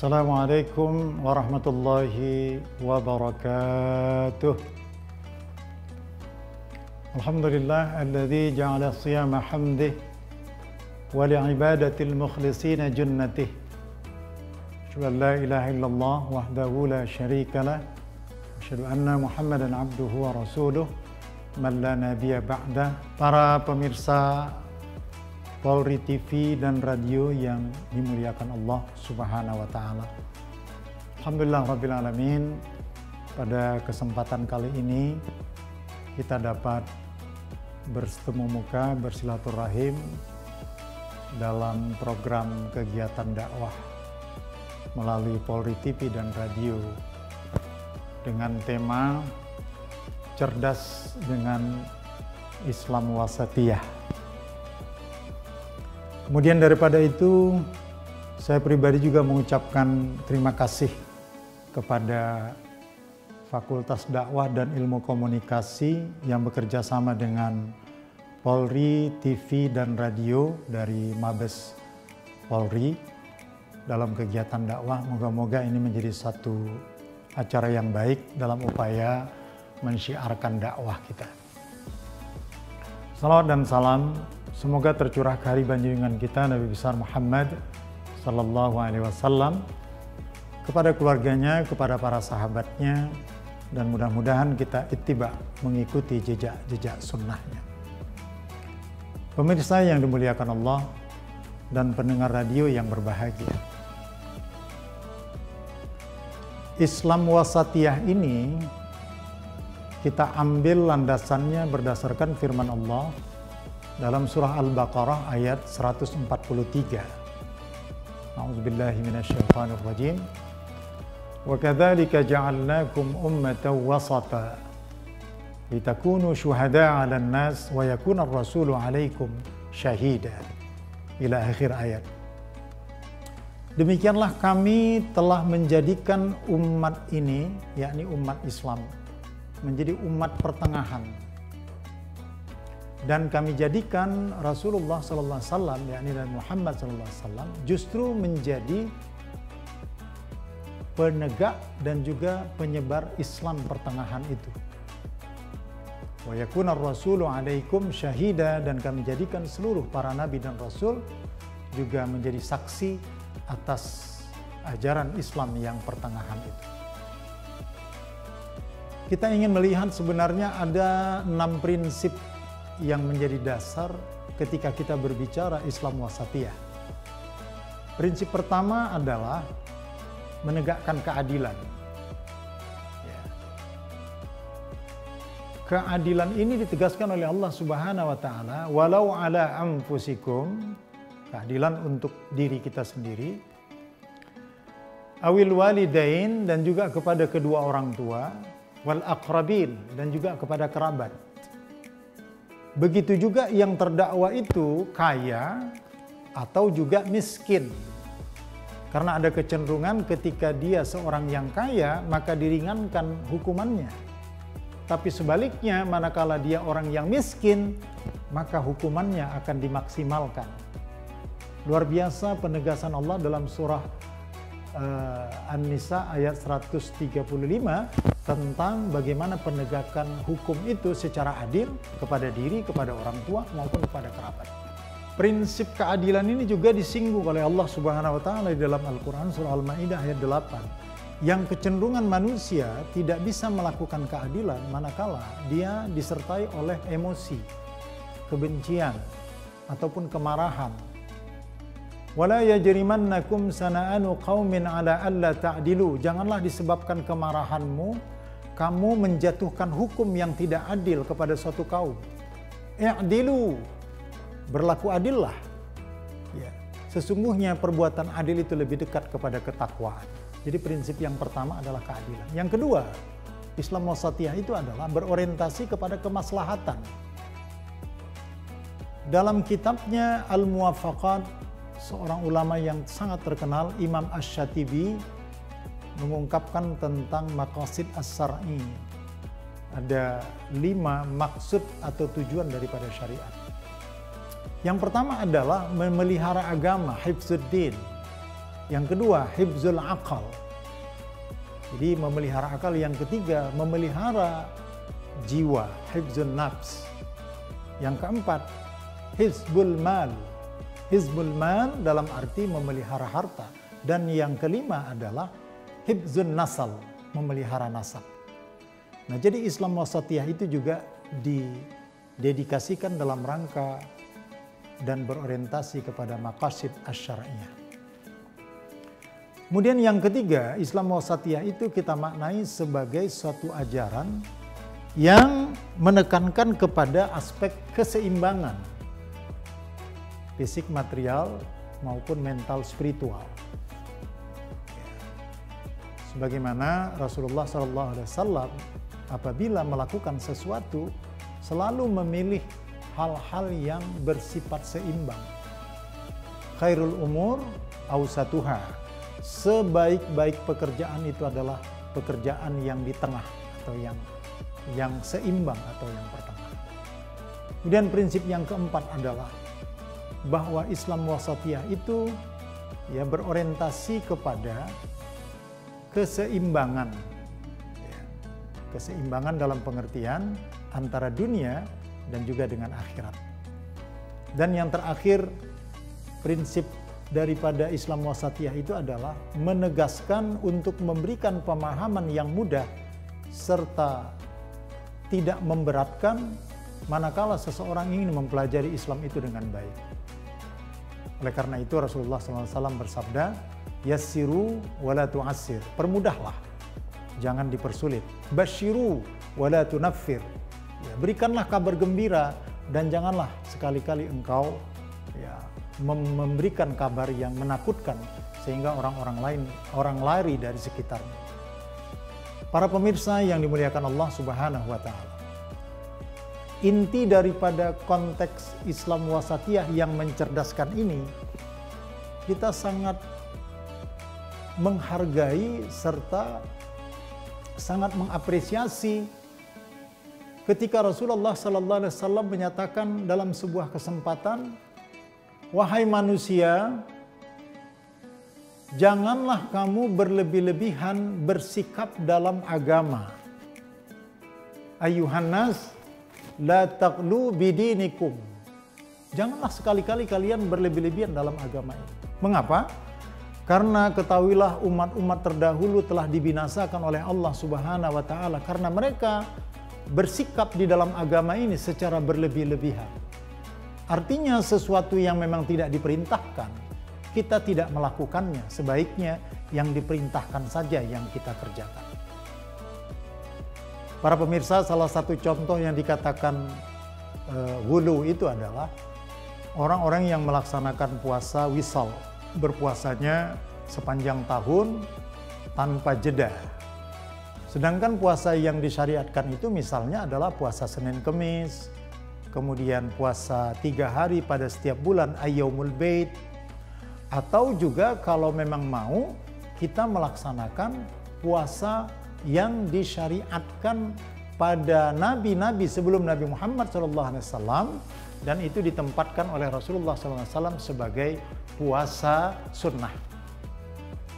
Assalamualaikum warahmatullahi wabarakatuh. Alhamdulillah alladzi ja'ala siyama hamdih wa li'ibadatil mukhlishina junnatih. Asyhadu an la ilaha illallah wahdahu la syarika lah. Asyhadu anna Muhammadan abduhu wa rasuluh man la nabiyya ba'dah. Para pemirsa Polri TV dan radio yang dimuliakan Allah Subhanahu wa Ta'ala. Alhamdulillah Rabbil Alamin, pada kesempatan kali ini kita dapat bertemu muka, bersilaturahim dalam program kegiatan dakwah melalui Polri TV dan radio dengan tema Cerdas dengan Islam Wasatiyah. Kemudian daripada itu, saya pribadi juga mengucapkan terima kasih kepada Fakultas Dakwah dan Ilmu Komunikasi yang bekerja sama dengan Polri TV dan radio dari Mabes Polri dalam kegiatan dakwah. Moga-moga ini menjadi satu acara yang baik dalam upaya mensyiarkan dakwah kita. Salawat dan salam semoga tercurah ke hari junjungan kita Nabi besar Muhammad sallallahu alaihi wasallam, kepada keluarganya, kepada para sahabatnya, dan mudah-mudahan kita ittiba, mengikuti jejak-jejak sunnahnya. Pemirsa yang dimuliakan Allah dan pendengar radio yang berbahagia, Islam Wasatiyah ini kita ambil landasannya berdasarkan firman Allah dalam surah Al-Baqarah ayat 143. A'udzubillahi minasyaitonir rajim. Wa kadzalika ja'alnakum ummatan wasata litakunu syuhada'a 'alan nas wa yakuna ar-rasulu 'alaikum syahida. Ila akhir ayat. Demikianlah kami telah menjadikan umat ini, yakni umat Islam, menjadi umat pertengahan. Dan kami jadikan Rasulullah sallallahu alaihi wasallam, yakni Nabi Muhammad sallallahu alaihi wasallam, justru menjadi penegak dan juga penyebar Islam pertengahan itu. Wa yakuna ar-rasulu 'alaikum syahida, dan kami jadikan seluruh para nabi dan rasul juga menjadi saksi atas ajaran Islam yang pertengahan itu. Kita ingin melihat sebenarnya ada 6 prinsip yang menjadi dasar ketika kita berbicara Islam Wasatiyah. Prinsip pertama adalah menegakkan keadilan. Ya. Keadilan ini ditegaskan oleh Allah Subhanahu wa Ta'ala, walau ala anfusikum, keadilan untuk diri kita sendiri, awil walidain, dan juga kepada kedua orang tua, wal aqrabin, dan juga kepada kerabat. Begitu juga yang terdakwa itu kaya atau juga miskin. Karena ada kecenderungan ketika dia seorang yang kaya, maka diringankan hukumannya. Tapi sebaliknya, manakala dia orang yang miskin, maka hukumannya akan dimaksimalkan. Luar biasa penegasan Allah dalam surah An-Nisa ayat 135 tentang bagaimana penegakan hukum itu secara adil kepada diri, kepada orang tua, maupun kepada kerabat. Prinsip keadilan ini juga disinggung oleh Allah Subhanahu wa Ta'ala di dalam Al-Quran surah Al-Ma'idah ayat 8, yang kecenderungan manusia tidak bisa melakukan keadilan manakala dia disertai oleh emosi, kebencian, ataupun kemarahan. Wala yajrimannakum sana'anu qaumin ala alla ta'dilu. Janganlah disebabkan kemarahanmu kamu menjatuhkan hukum yang tidak adil kepada suatu kaum. I'dilu, berlaku adillah. Ya. Sesungguhnya perbuatan adil itu lebih dekat kepada ketakwaan. Jadi prinsip yang pertama adalah keadilan. Yang kedua, Islam Wasatiyah itu adalah berorientasi kepada kemaslahatan. Dalam kitabnya Al-Muwafaqat, seorang ulama yang sangat terkenal, Imam Asy-Syatibi, mengungkapkan tentang maqasid as-syar'i. Ada 5 maksud atau tujuan daripada syariat. Yang pertama adalah memelihara agama, hifzuddin. Yang kedua, hifzul aqal. Jadi memelihara akal. Yang ketiga, memelihara jiwa, hifzul nafs. Yang keempat, hizbul mal. Hizbul mal dalam arti memelihara harta. Dan yang kelima adalah hifzun nasal, memelihara nasab. Nah, jadi Islam wasatiyah itu juga didedikasikan dalam rangka dan berorientasi kepada maqasid asy-syar'iyyah. Kemudian yang ketiga, Islam wasatiyah itu kita maknai sebagai suatu ajaran yang menekankan kepada aspek keseimbangan fisik, material maupun mental spiritual. Sebagaimana Rasulullah SAW apabila melakukan sesuatu selalu memilih hal-hal yang bersifat seimbang. Khairul umur awsatuha. Sebaik-baik pekerjaan itu adalah pekerjaan yang di tengah atau yang seimbang atau yang pertengahan. Kemudian prinsip yang keempat adalah bahwa Islam wasatiyah itu ya berorientasi kepada keseimbangan. Ya, keseimbangan dalam pengertian antara dunia dan juga dengan akhirat. Dan yang terakhir, prinsip daripada Islam wasatiyah itu adalah menegaskan untuk memberikan pemahaman yang mudah serta tidak memberatkan manakala seseorang ingin mempelajari Islam itu dengan baik. Oleh karena itu Rasulullah SAW bersabda, yassiru wala tu'assir, permudahlah, jangan dipersulit. Basyiru wala tunaffir, ya, berikanlah kabar gembira dan janganlah sekali-kali engkau ya, memberikan kabar yang menakutkan sehingga orang lari dari sekitarnya. Para pemirsa yang dimuliakan Allah Subhanahu wa taala. Inti daripada konteks Islam wasatiyah yang mencerdaskan ini, kita sangat menghargai serta sangat mengapresiasi ketika Rasulullah SAW menyatakan dalam sebuah kesempatan, wahai manusia, janganlah kamu berlebih-lebihan bersikap dalam agama. Ayuhan nas, la taqlu bidinikum. Janganlah sekali-kali kalian berlebih-lebihan dalam agama ini. Mengapa? Karena ketahuilah umat-umat terdahulu telah dibinasakan oleh Allah Subhanahu wa taala karena mereka bersikap di dalam agama ini secara berlebih-lebihan. Artinya sesuatu yang memang tidak diperintahkan, kita tidak melakukannya. Sebaiknya yang diperintahkan saja yang kita kerjakan. Para pemirsa, salah satu contoh yang dikatakan ghulu itu adalah orang-orang yang melaksanakan puasa wisal, berpuasanya sepanjang tahun tanpa jeda. Sedangkan puasa yang disyariatkan itu misalnya adalah puasa Senin Kemis, kemudian puasa 3 hari pada setiap bulan Ayyamul Bait, atau juga kalau memang mau kita melaksanakan puasa yang disyariatkan pada nabi-nabi sebelum Nabi Muhammad SAW, dan itu ditempatkan oleh Rasulullah SAW sebagai puasa sunnah.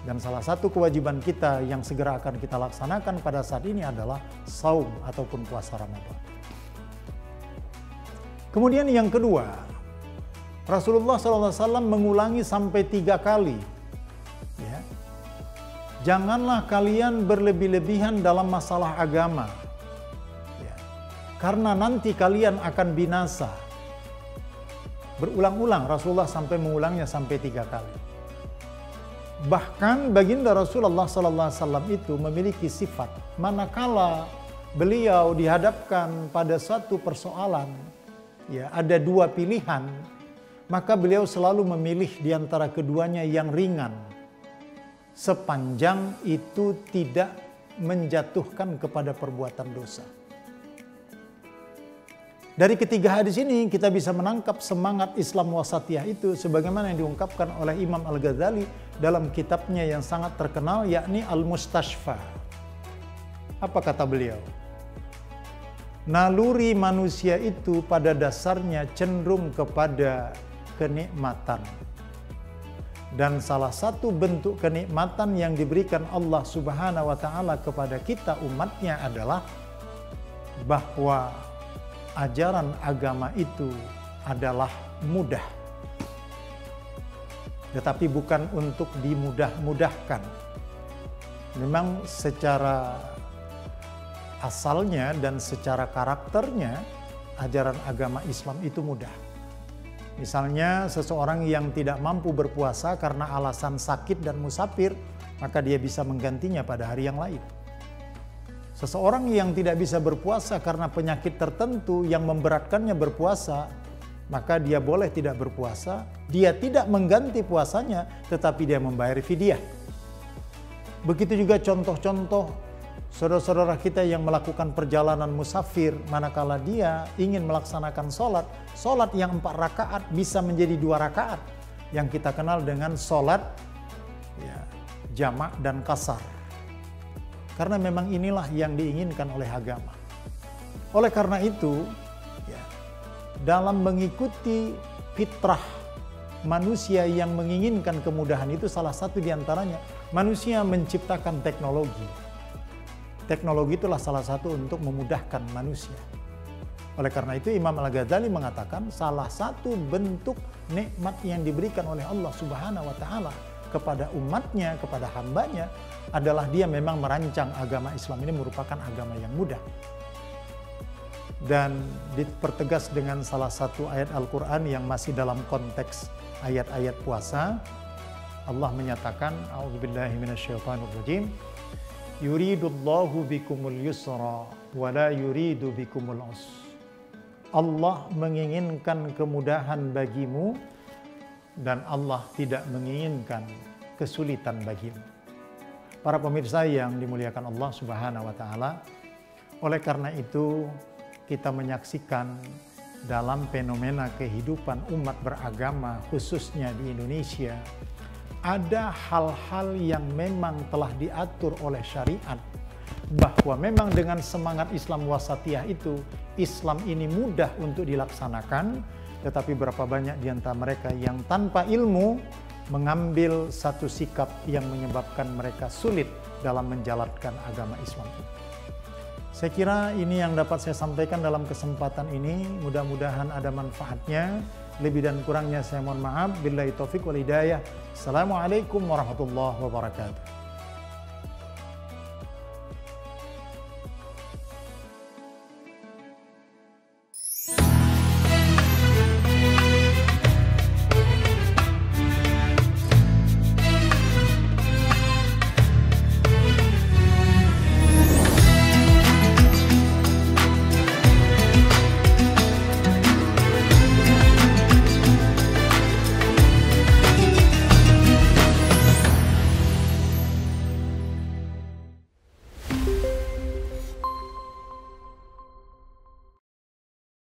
Dan salah satu kewajiban kita yang segera akan kita laksanakan pada saat ini adalah saum ataupun puasa Ramadan. Kemudian yang kedua, Rasulullah SAW mengulangi sampai 3 kali. Ya. Janganlah kalian berlebih-lebihan dalam masalah agama. Ya. Karena nanti kalian akan binasa. Berulang-ulang Rasulullah sampai mengulangnya sampai 3 kali. Bahkan baginda Rasulullah SAW itu memiliki sifat manakala beliau dihadapkan pada suatu persoalan, ya ada 2 pilihan, maka beliau selalu memilih di antara keduanya yang ringan, sepanjang itu tidak menjatuhkan kepada perbuatan dosa. Dari ketiga hadis ini kita bisa menangkap semangat Islam wasatiyah itu sebagaimana yang diungkapkan oleh Imam Al-Ghazali dalam kitabnya yang sangat terkenal, yakni Al-Mustashfa. Apa kata beliau? Naluri manusia itu pada dasarnya cenderung kepada kenikmatan. Dan salah satu bentuk kenikmatan yang diberikan Allah Subhanahu wa Ta'ala kepada kita umatnya adalah bahwa ajaran agama itu adalah mudah, tetapi bukan untuk dimudah-mudahkan. Memang secara asalnya dan secara karakternya ajaran agama Islam itu mudah. Misalnya seseorang yang tidak mampu berpuasa karena alasan sakit dan musafir, maka dia bisa menggantinya pada hari yang lain. Seseorang yang tidak bisa berpuasa karena penyakit tertentu yang memberatkannya berpuasa, maka dia boleh tidak berpuasa. Dia tidak mengganti puasanya, tetapi dia membayar fidyah. Begitu juga contoh-contoh saudara-saudara kita yang melakukan perjalanan musafir, manakala dia ingin melaksanakan sholat yang 4 rakaat bisa menjadi 2 rakaat, yang kita kenal dengan sholat ya, jamak dan qasar. Karena memang inilah yang diinginkan oleh agama. Oleh karena itu, ya, dalam mengikuti fitrah manusia yang menginginkan kemudahan itu, salah satu diantaranya manusia menciptakan teknologi. Teknologi itulah salah satu untuk memudahkan manusia. Oleh karena itu Imam Al-Ghazali mengatakan salah satu bentuk nikmat yang diberikan oleh Allah Subhanahu wa Ta'ala kepada umatnya, kepada hambanya, adalah dia memang merancang agama Islam ini merupakan agama yang mudah. Dan dipertegas dengan salah satu ayat Al-Quran yang masih dalam konteks ayat-ayat puasa. Allah menyatakan, A'udzubillahi minasyaitonirrajim, yuridullahu bikumul yusra wa la yuridu bikumul usra. Allah menginginkan kemudahan bagimu dan Allah tidak menginginkan kesulitan bagimu. Para pemirsa yang dimuliakan Allah Subhanahu wa Ta'ala, oleh karena itu kita menyaksikan dalam fenomena kehidupan umat beragama khususnya di Indonesia, ada hal-hal yang memang telah diatur oleh syariat, bahwa memang dengan semangat Islam wasatiyah itu, Islam ini mudah untuk dilaksanakan, tetapi berapa banyak di antara mereka yang tanpa ilmu mengambil satu sikap yang menyebabkan mereka sulit dalam menjalankan agama Islam. Saya kira ini yang dapat saya sampaikan dalam kesempatan ini, mudah-mudahan ada manfaatnya. Lebih dan kurangnya saya mohon maaf. Billahi taufiq wal hidayah. Assalamualaikum warahmatullahi wabarakatuh.